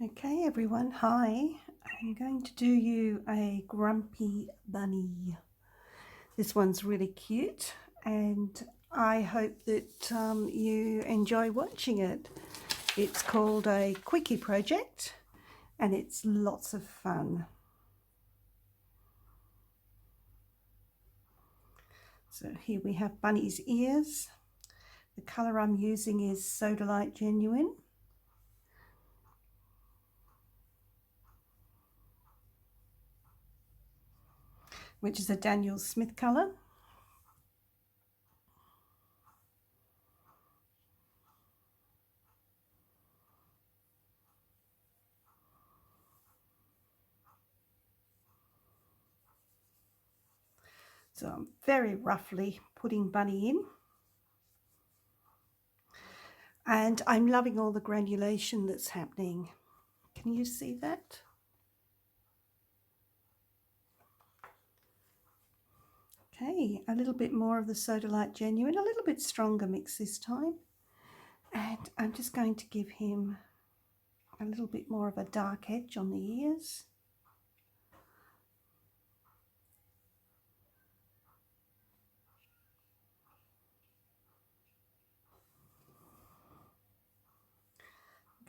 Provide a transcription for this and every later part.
Okay everyone, hi. I'm going to do you a grumpy bunny. This one's really cute and I hope that you enjoy watching it. It's called a Quickie project and it's lots of fun. So here we have Bunny's ears. The colour I'm using is Sodalite Genuine. Which is a Daniel Smith colour. So I'm very roughly putting Bunny in. And I'm loving all the granulation that's happening. Can you see that? Okay, a little bit more of the Sodalite Genuine, a little bit stronger mix this time. And I'm just going to give him a little bit more of a dark edge on the ears.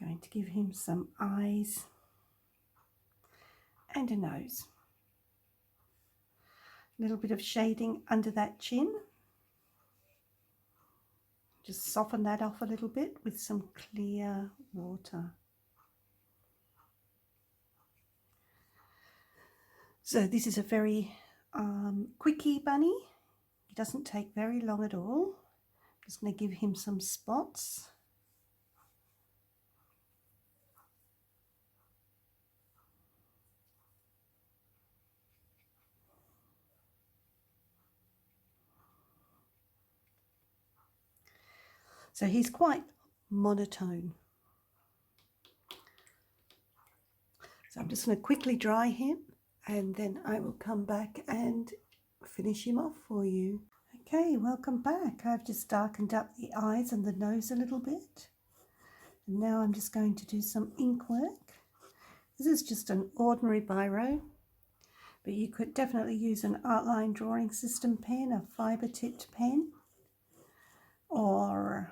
I'm going to give him some eyes and a nose. A little bit of shading under that chin. Just soften that off a little bit with some clear water. So this is a very quickie bunny. He doesn't take very long at all. I'm just going to give him some spots. So he's quite monotone. So I'm just going to quickly dry him and then I will come back and finish him off for you. Okay, welcome back. I've just darkened up the eyes and the nose a little bit. And now I'm just going to do some ink work. This is just an ordinary biro, but you could definitely use an outline drawing system pen, a fibre tipped pen, or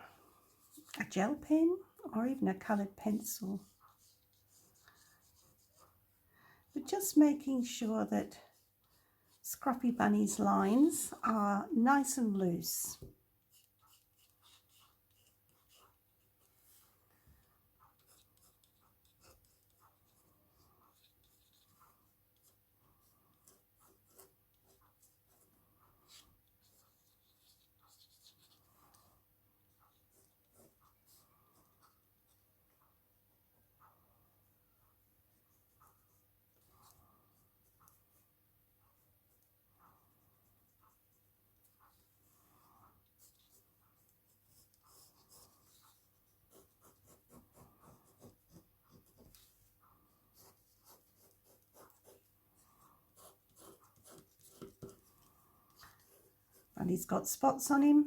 a gel pen, or even a coloured pencil. But just making sure that Scruffy Bunny's lines are nice and loose. Bunny's got spots on him.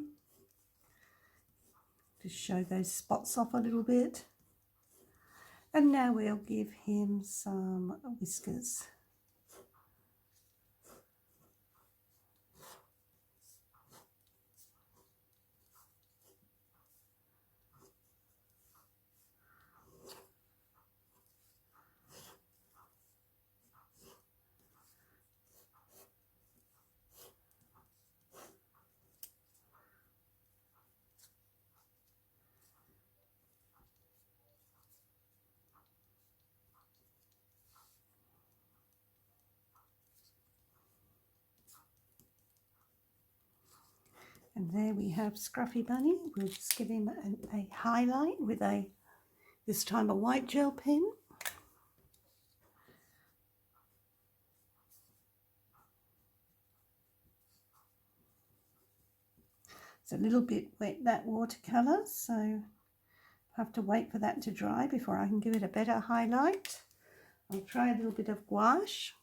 Just show those spots off a little bit. And now we'll give him some whiskers. And there we have Scruffy Bunny. We'll just give him a highlight with this time a white gel pen. It's a little bit wet, that watercolour, so I have to wait for that to dry before I can give it a better highlight. I'll try a little bit of gouache.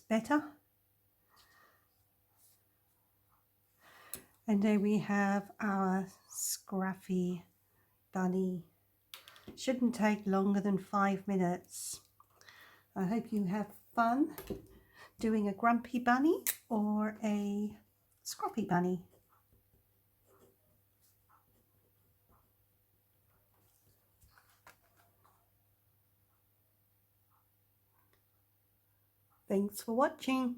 better. And there we have our Scruffy Bunny. Shouldn't take longer than 5 minutes. I hope you have fun doing a grumpy bunny or a scruffy bunny. Thanks for watching.